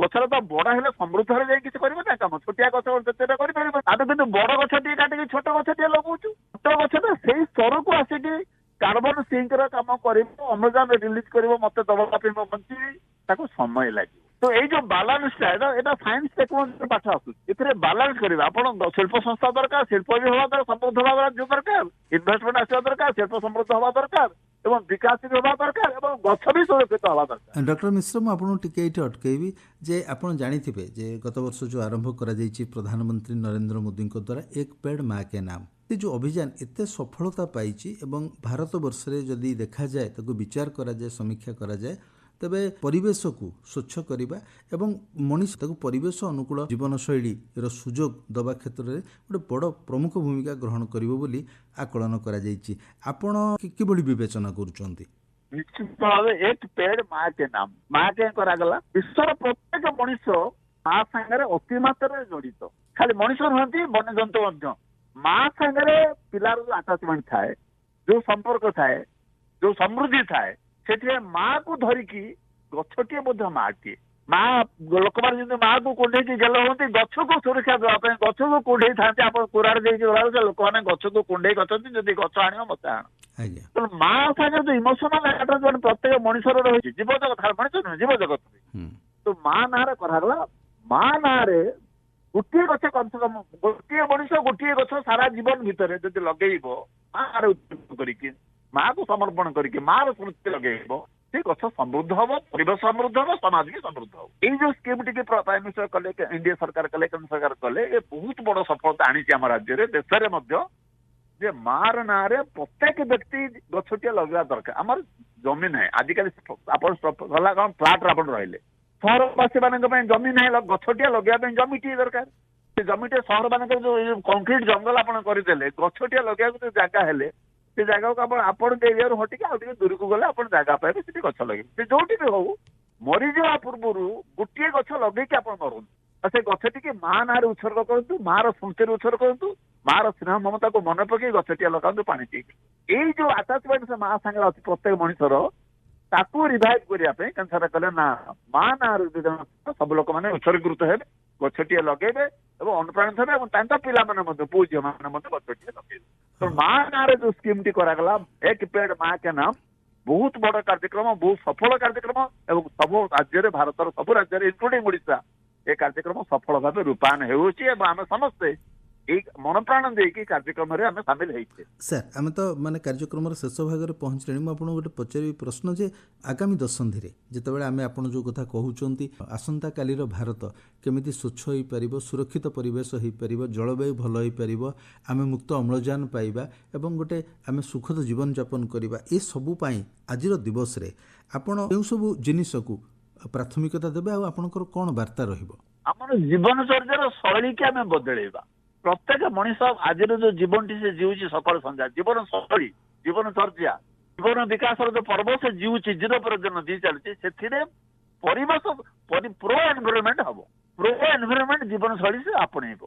ଗଛର ତ ବଡ ହେଲେ ସମୃଦ୍ଧ ହେଲେ ଯାଇ କିଛି କରିବ ନା କାମ, ଛୋଟିଆ ଗଛ ସେଟା କରିପାରିବ। ଆମେ କିନ୍ତୁ ବଡ ଗଛ ଟିକେ କାଟିକି ଛୋଟ ଗଛ ଟିକେ ଲଗାଉଛୁ। ଛୋଟ ଗଛଟା ସେଇ ସ୍ତରକୁ ଆସିକି କାର୍ବନ ସିଙ୍କ ର କାମ କରିବ, ଅମ୍ଳଜାନ ରିଲିଜ କରିବ, ମତେ ଦବା ପାଇଁ ମୁଁ ବଞ୍ଚିବି, ତାକୁ ସମୟ ଲାଗିବ। ତ ଏଇ ଯୋଉ ବାଲାନ୍ସଟା ଏଇଟା ସାଇନ୍ସ ଟେକ୍ନୋଲୋଜି ପାଠ ଆସୁଛି। ଏଥିରେ ବାଲାନ୍ସ କରିବା, ଆପଣ ଶିଳ୍ପ ସଂସ୍ଥା ଦରକାର, ଶିଳ୍ପ ବି ହବା ଦରକାର, ସମୃଦ୍ଧ ହବା ଦରକାର, ଇନଭେଷ୍ଟମେଣ୍ଟ ଆସିବା ଦରକାର, ଶିଳ୍ପ ସମୃଦ୍ଧ ହବା ଦରକାର ଏବଂ ବିକାଶ ବି ହବା ଦରକାର ଏବଂ ଗଛ ବି ସୁରକ୍ଷିତ ହବା ଦରକାର। ଡକ୍ଟର ମିଶ୍ର, ମୁଁ ଆପଣଙ୍କୁ ଟିକେ ଏଇଠି ଅଟକେଇବି ଯେ ଆପଣ ଜାଣିଥିବେ ଯେ ଗତ ବର୍ଷ ଯେଉଁ ଆରମ୍ଭ କରାଯାଇଛି ପ୍ରଧାନମନ୍ତ୍ରୀ ନରେନ୍ଦ୍ର ମୋଦିଙ୍କ ଦ୍ୱାରା ଏକ ପେଡ୍ ମା କେ ନାମ, ଏ ଯେଉଁ ଅଭିଯାନ ଏତେ ସଫଳତା ପାଇଛି ଏବଂ ଭାରତ ବର୍ଷରେ ଯଦି ଦେଖାଯାଏ, ତାକୁ ବିଚାର କରାଯାଏ, ସମୀକ୍ଷା କରାଯାଏ, ତେବେ ପରିବେଶକୁ ସ୍ୱଚ୍ଛ କରିବା ଏବଂ ମଣିଷ ତାକୁ ପରିବେଶ ଅନୁକୂଳ ଜୀବନଶୈଳୀର ସୁଯୋଗ ଦେବା କ୍ଷେତ୍ରରେ ଗୋଟେ ବଡ଼ ପ୍ରମୁଖ ଭୂମିକା ଗ୍ରହଣ କରିବ ବୋଲି ଆକଳନ କରାଯାଇଛି। ଆପଣ କିଭଳି ବିବେଚନା କରୁଛନ୍ତି? ନିଶ୍ଚିତ ଭାବେ ଏକ ପେଡ୍ ମା କେ ନାମ, ମା କେ କରାଗଲା। ବିଶ୍ୱର ପ୍ରତ୍ୟେକ ମଣିଷ ମା ସାଙ୍ଗରେ ଅତି ମାତ୍ରାରେ ଜଡିତ। ଖାଲି ମଣିଷ ନୁହନ୍ତି, ବନ୍ୟଜନ୍ତୁ ମଧ୍ୟ। ମା ସାଙ୍ଗରେ ପିଲାର ଯୋଉ ଆଟାଚମେଣ୍ଟ ଥାଏ, ଯୋଉ ସମ୍ପର୍କ ଥାଏ, ଯୋଉ ସମୃଦ୍ଧି ଥାଏ, ସେଥିରେ ମାକୁ ଧରିକି ଗଛଟିଏ ମଧ୍ୟ ମାଟିଏ। ମା ଲୋକମାନେ ଯେମିତି ମାକୁ କୁଣ୍ଢେଇକି ଗେଲ ହୁଅନ୍ତି, ଗଛକୁ ସୁରକ୍ଷା ଦେବା ପାଇଁ ଗଛକୁ କୁଣ୍ଢେଇ ଥାନ୍ତି। ଆପଣ କୁରାଡେ ଦେଇକି ଗଲାବେଳେ ଲୋକମାନେ ଗଛକୁ କୁଣ୍ଢେଇ ଅଛନ୍ତି, ଯଦି ଗଛ ଆଣିବ ମତେ ଆଣ। ତେଣୁ ମା ସାଙ୍ଗରେ ଯୋଉ ଇମୋସନାଲ ଆଟାଚମେଣ୍ଟ ପ୍ରତ୍ୟେକ ମଣିଷର ରହିଛି, ଜୀବଜଗତ, ମଣିଷ ନୁହେଁ, ଜୀବଜଗତରେ। ତ ମା ନାଁରେ କରାଗଲା। ମା ନାଁରେ ଗୋଟିଏ ଗଛ, କମ ସେ କମ ଗୋଟିଏ ମଣିଷ ଗୋଟିଏ ଗଛ ସାରା ଜୀବନ ଭିତରେ ଯଦି ଲଗେଇବ, ମା ନାଁରେ ଉତ୍ସର୍ଗ କରିକି, ମାକୁ ସମର୍ପଣ କରିକି, ମାର ସ୍ମୃତି ଲଗେଇବ, ସେ ଗଛ ସମୃଦ୍ଧ ହବ, ପରିବେଶ ସମୃଦ୍ଧ ହବ, ସମାଜ ବି ସମୃଦ୍ଧ ହବ। ଏଇ ଯୋଉ ସ୍କିମ୍ ଟିକେ ପ୍ରାଇମ ମିନିଷ୍ଟର କଲେ, ଏନଡିଏ ସରକାର କଲେ, କେନ୍ଦ୍ର ସରକାର କଲେ, ଏ ବହୁତ ବଡ ସଫଳତା ଆଣିଛି ଆମ ରାଜ୍ୟରେ, ଦେଶରେ ମଧ୍ୟ। ଯେ ମାର ନାଁରେ ପ୍ରତ୍ୟେକ ବ୍ୟକ୍ତି ଗଛଟିଏ ଲଗେଇବା ଦରକାର। ଆମର ଜମି ନାହିଁ ଆଜିକାଲି, ଆପଣ ଗଲା କଣ ଫ୍ଲାଟରେ ଆପଣ ରହିଲେ, ସହରବାସୀ ମାନଙ୍କ ପାଇଁ ଜମି ନାହିଁ, ଗଛଟିଏ ଲଗେଇବା ପାଇଁ ଜମିଟିଏ ଦରକାର। ସେ ଜମିଟିଏ ସହର ମାନଙ୍କର ଯୋଉ କଂକ୍ରିଟ ଜଙ୍ଗଲ ଆପଣ କରିଦେଲେ, ଗଛଟିଏ ଲଗେଇବାକୁ ଯୋଉ ଜାଗା ହେଲେ, ସେ ଜାଗାକୁ ଆପଣଙ୍କ ଏରିଆରୁ ହଟିକି ଆଉ ଟିକେ ଦୂରକୁ ଗଲେ ଆପଣ ଜାଗା ପାଇବେ, ସେଠି ଗଛ ଲଗେଇବେ। ସେ ଯୋଉଠି ବି ହଉ, ମରିଯିବା ପୂର୍ବରୁ ଗୋଟିଏ ଗଛ ଲଗେଇକି ଆପଣ ମରନ୍ତୁ। ଆଉ ସେ ଗଛ ଟିକେ ମା ନାଁରେ ଉତ୍ସର୍ଗ କରନ୍ତୁ, ମାର ସ୍ମୃତିରେ ଉତ୍ସର୍ଗ କରନ୍ତୁ, ମାର ସ୍ନେହ ମମତାକୁ ମନେ ପକେଇ ଗଛଟିଏ ଲଗାନ୍ତୁ, ପାଣି ଦେଇକି। ଏଇ ଯୋଉ ଆଟାଚମେଣ୍ଟ ସେ ମା ସାଙ୍ଗରେ ଅଛି ପ୍ରତ୍ୟେକ ମଣିଷର, ତାକୁ ରିଭାଇଭ କରିବା ପାଇଁ କେନ୍ଦ୍ର ସରକାର କହିଲେ ନା, ମା ନାଁରେ ସବୁ ଲୋକମାନେ ଉତ୍ସର୍ଗୀକୃତ ହେବେ, ଗଛଟିଏ ଲଗେଇବେ ଏବଂ ଅନୁପ୍ରାଣିତ ହେବେ ଏବଂ ତାଙ୍କ ପିଲାମାନେ ମଧ୍ୟ, ପୁଅ ଝିଅ ମାନେ ମଧ୍ୟ ଗଛଟିଏ ଲଗେଇବେ। ତ ମା ନାଁରେ ଯୋଉ ସ୍କିମ୍ ଟି କରାଗଲା, ଏକ ପେଡ୍ ମା କେ ନାମ, ବହୁତ ବଡ କାର୍ଯ୍ୟକ୍ରମ, ବହୁତ ସଫଳ କାର୍ଯ୍ୟକ୍ରମ ଏବଂ ସବୁ ରାଜ୍ୟରେ, ଭାରତର ସବୁ ରାଜ୍ୟରେ ଇନକ୍ଲୁଡିଂ ଓଡିଶା, ଏ କାର୍ଯ୍ୟକ୍ରମ ସଫଳ ଭାବେ ରୂପାୟନ ହେଉଛି ଏବଂ ଆମେ ସମସ୍ତେ ଏଇ ମନପ୍ରାଣ ଦେଇକି କାର୍ଯ୍ୟକ୍ରମରେ ଆମେ ସାମିଲ ହେଇଛେ। ସାର୍, ଆମେ ତ ମାନେ କାର୍ଯ୍ୟକ୍ରମର ଶେଷ ଭାଗରେ ପହଞ୍ଚିଲେଣି। ମୁଁ ଆପଣଙ୍କୁ ଗୋଟେ ପଚାରିବି ପ୍ରଶ୍ନ ଯେ ଆଗାମୀ ଦଶନ୍ଧିରେ ଯେତେବେଳେ ଆମେ ଆପଣ ଯେଉଁ କଥା କହୁଛନ୍ତି, ଆସନ୍ତାକାଲିର ଭାରତ କେମିତି ସ୍ୱଚ୍ଛ ହୋଇପାରିବ, ସୁରକ୍ଷିତ ପରିବେଶ ହୋଇପାରିବ, ଜଳବାୟୁ ଭଲ ହୋଇପାରିବ, ଆମେ ମୁକ୍ତ ଅମ୍ଳଜାନ ପାଇବା ଏବଂ ଗୋଟେ ଆମେ ସୁଖଦ ଜୀବନଯାପନ କରିବା, ଏସବୁ ପାଇଁ ଆଜିର ଦିବସରେ ଆପଣ କେଉଁ ସବୁ ଜିନିଷକୁ ପ୍ରାଥମିକତା ଦେବେ ଆଉ ଆପଣଙ୍କର କ'ଣ ବାର୍ତ୍ତା ରହିବ? ଆମର ଜୀବନଚର୍ଯ୍ୟାର ଶୈଳୀକି ଆମେ ବଦଳେଇବା। ପ୍ରତ୍ୟେକ ମଣିଷ ଆଜିର ଯୋଉ ଜୀବନଟି ସେ ଜିଉଛି ସକାଳ ସନ୍ଧ୍ୟା, ଜୀବନ ଶୈଳୀ, ଜୀବନଚର୍ଯ୍ୟା, ଜୀବନ ବିକାଶର ଯୋଉ ପର୍ବ ସେ ଜିଉଛି, ଜିରୋ ପ୍ରଜନ ଦେଇ ଚାଲିଛି, ସେଥିରେ ପରିବେଶ ପ୍ରୋ ଏନଭାଇରନମେଣ୍ଟ ହବ। ପ୍ରୋ ଏନଭାଇରନମେଣ୍ଟ ଜୀବନ ଶୈଳୀ ସେ ଆପଣେଇବ।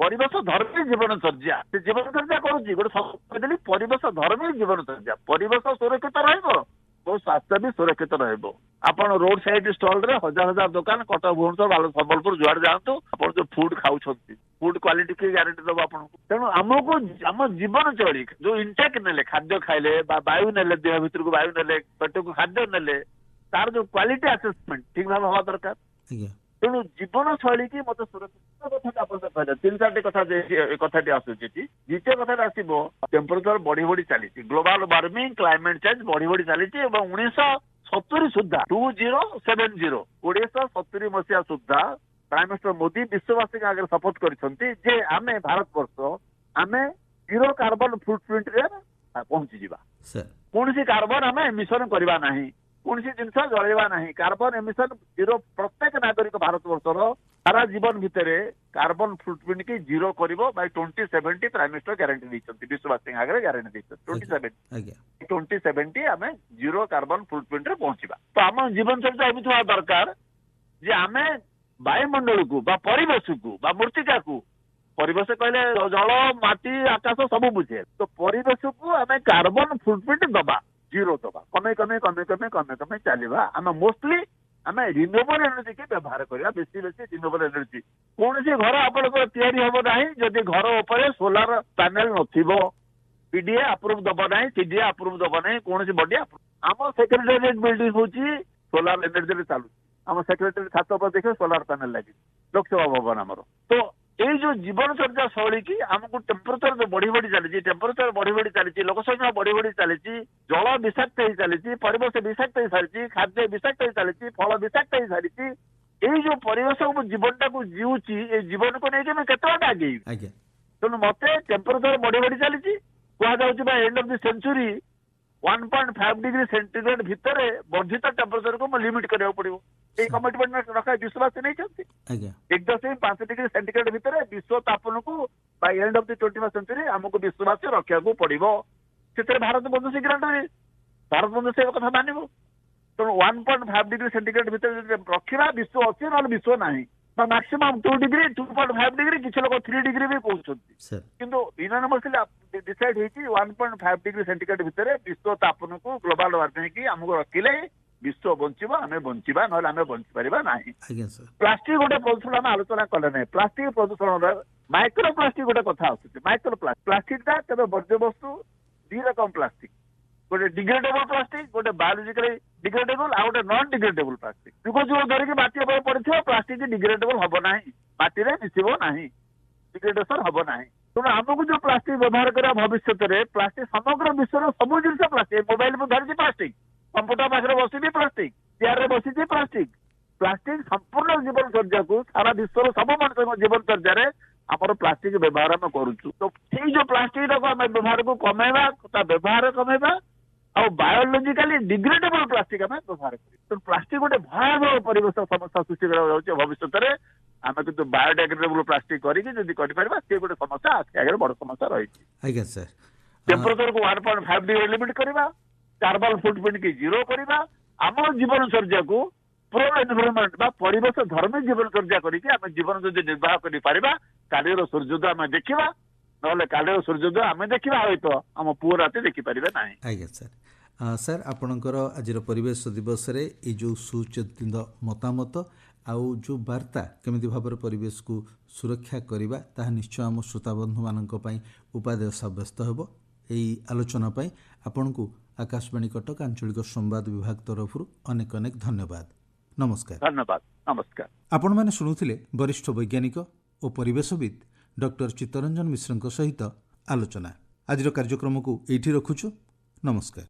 ପରିବେଶ ଧର୍ମୀ ଜୀବନଚର୍ଯ୍ୟା, ସେ ଜୀବନଚର୍ଯ୍ୟା କରୁଛି, ଗୋଟେ କହିଦେଲି ପରିବେଶ ଧର୍ମୀ ଜୀବନଚର୍ଯ୍ୟା। ପରିବେଶ ସୁରକ୍ଷିତ ରହିବ, ସ୍ୱାସ୍ଥ୍ୟ ବି ସୁରକ୍ଷିତ ରହିବ। ଆପଣ ରୋଡ ସାଇଡ ଷ୍ଟଲରେ ହଜାର ହଜାର ଦୋକାନ, କଟକ, ଭୁବନେଶ୍ୱର, ସମ୍ବଲପୁର ଯୁଆଡେ ଯାଆନ୍ତୁ, ଆପଣ ଯୋଉ ଫୁଡ ଖାଉଛନ୍ତି, ଫୁଡ କ୍ୱାଲିଟି କିଏ ଗ୍ୟାରେଣ୍ଟି ଦବ ଆପଣଙ୍କୁ? ତେଣୁ ଆମକୁ ଆମ ଜୀବନଶୈଳୀ ଯୋଉ ଇନଟେକ୍ ନେଲେ, ଖାଦ୍ୟ ଖାଇଲେ ବା ବାୟୁ ନେଲେ, ଦେହ ଭିତରକୁ ବାୟୁ ନେଲେ, ପେଟକୁ ଖାଦ୍ୟ ନେଲେ, ତାର ଯୋଉ କ୍ୱାଲିଟି ଆସେସମେଣ୍ଟ ଠିକ ଭାବେ ହବା ଦରକାର। ତେଣୁ ଜୀବନଶୈଳୀ କି ମତେ ସୁରକ୍ଷିତ କଥାଟା ଆପଣ କହିଲେ, 3-4ଟି କଥା କଥାଟି ଆସୁଛି ଏଠି। ଦ୍ୱିତୀୟ କଥାଟା ଆସିବ, ଟେମ୍ପରେଚର ବଢି ବଢି ଚାଲିଛି, ଗ୍ଲୋବାଲ ୱାର୍ମିଂ, କ୍ଲାଇମେଟ ଚେଞ୍ଜ ବଢି ବଢି ଚାଲିଛି ଏବଂ 1970 ସୁଦ୍ଧା 1970 ମସିହା ସୁଦ୍ଧା ପ୍ରାଇମ ମିନିଷ୍ଟର ମୋଦି ବିଶ୍ୱବାସୀଙ୍କ ଆଗରେ ଶପଥ କରିଛନ୍ତି ଯେ ଆମେ ଭାରତବର୍ଷ आमे जीरो कार्बन फुटप्रिंट रे पहुंची जीवा सर कौन सी कार्बन आमे एमिशन करबा नहीं कौन सी जिनस जळेबा नहीं कार्बन एमिशन जीरो प्रत्येक नागरिक भारत वर्षर सारा जीवन भितर कार्बन फुटप्रिंट की जीरो करिवो बाय 2070 प्राइम मिनिस्टर गारंटी दैछथि विश्ववासी आगे गारंटी दैछथि 2070 आज्ञा 2070 आमे जीरो कार्बन फुटप्रिंट रे पहुंचीबा तो आम जीवन शैली एमिति होवा दरकार जे आमे वायुमंडल को बा परिवेश को बा मृत्तिका को परिवेश कहले जल माटी आकाश सब बुझे तो परिवेश को आमे कार्बन फुटप्रिंट दबा जीरो दबा कमे कमे कमे कमे कमे कमे चलवा आमे मोस्टली आमे रिन्यूएबल एनर्जी के व्यवहार करिया बेसी बेसी रिन्यूएबल एनर्जी कौन सी घर आपनको तैयारी हबो नाही जदि घर ऊपर सोलार पैनल नथिबो पीडीए अप्रूव दबो नाही सीडीए अप्रूव दबो नाही कौन सी बॉडी आम सेक्रेटेरिएट बिल्डिंग होची सोलार एनर्जी रे चालू आम सेक्रेटेरिएट छात पर देखे सोलार पैनल लगी लोकसभा भवन आमर तो ये जो जीवनचर्या शैली की आमको टेम्परेचर जो बढ़ी बढ़ी चली टेम्परेचर बढ़ी बढ़ी चली लोक संख्या बढ़ी बढ़ी चली जल विषाक्त हो चली परिवेश विषाक्त हो सारी खाद्य विषाक्त हो चली फल विषाक्त हो सारी ये जो परिवेश जीवन टाक जीवुची ये जीवन को लेकिन केते आगे आज्ञा तेणु मत टेम्परेचर बढ़ी बढ़ी चली कहुच्छी end of the century 1.5 degree centigrade भितर वर्धित टेम्परेचर को लिमिट करा पड़ो ये कमिटमेंट रखा विश्ववासी नहीं चाहती आज्ञा 1.5 डिग्री सेंटीग्रेड भितर विश्व तापन को by end of the 21st century हमको विश्ववासी रखा पड़ो से भारत बंधु सिग्नेटरी भारत बंधु से कथा मानव तेणु 1.5 डिग्री सेंटीग्रेड भितर रखा विश्व अच्छे ना विश्व ना मैक्सिमम 2 डिग्री 2.5 डिग्री किसी लोग 3 डिग्री भी कहते किंतु यूनानिमसली डिसाइड होती 1.5 डिग्री सेंटीग्रेड भितर विश्व तापन को ग्लोबल वार्मिंग की आमको रखिले विश्व बंचिबा आमे बंचिबा नहले आमे बंचि परिबा नाही प्लास्टिक गोटे प्रदूषण आम आलोचना कले ना प्लास्टिक प्रदूषण माइक्रो प्लास्टिक गोटे कथा आसुची माइक्रो प्लास्टिक टा केवल वर्ज्य वस्तु दी रकम प्लास्टिक गोटे डिग्रेडेबल प्लास्टिक गोटे बायोलॉजिकली डिग्रेडेबल आ गोटे नॉन डिग्रेडेबल प्लास्टिक जुग जुग धरिक माटी उपर पड़िथिबो प्लास्टिक डिग्रेडेबल हबो नाही माटी रे मिसिबो नाही डिग्रेडेशन हबो नाही तेणु आमको जो प्लास्टिक व्यवहार करा भविष्य में प्लास्टिक समग्र विश्व सब जिन प्लास्टिक मोबाइल में धरी प्लास्टिक कंप्यूटर पाखे बसी प्लास्टिक चेयर में बसी प्लास्टिक प्लास्टिक संपूर्ण जीवनचर्या को सारा विश्व सब मनुष्य जीवनचर्या आमर प्लास्टिक व्यवहार आम करुचु तो ये जो प्लास्टिक आम व्यवहार को कमेवा व्यवहार कमेवा और बायोलॉजिकली डिग्रेडेबल प्लास्टिक आम व्यवहार कर प्लास्टिक गोटे भयावह परिवेश समस्या सृष्टि कर भविष्य में आम कि बायोडिग्रेडेबल प्लास्टिक करके गोटे समस्या आगे बड़ समस्या रही आज्ञा सर टेम्परेचर को 1.5 डिग्री लिमिट करवा कार्बन फुटप्रिंट की जीरो करवा आम जीवनचर्या को प्रो एनवायरनमेंट बा परिवेश धर्मी जीवनचर्या करके आम जीवन जदि निर्वाह कर पारिबा कालीर सूर्योदय आम देखा ना कालीर सूर्योदय आम देखा तो आम पुओ राति देखिपारे ना आज्ञा सर सर आपणकर आज परिवेश दिवस रे ये जो सुचिंतित मतामत आउ जो वार्ता केमिति भाव परिवेश को सुरक्षा करवा ताहा निश्चय आम श्रोताबंधु मानक पई उपादेय साब्यस्त हेबो एई आलोचना पई आपनकु आकाशवाणी कटक आंचलिक संवाद विभाग तरफ अनेक अनेक धन्यवाद नमस्कार धन्यवाद नमस्कार आपण माने सुनुथिले वरिष्ठ वैज्ञानिक और परिवेशविद डॉक्टर चित्तरंजन मिश्रଙ୍କ सहित आलोचना आज कार्यक्रम को एठी रखुछु नमस्कार।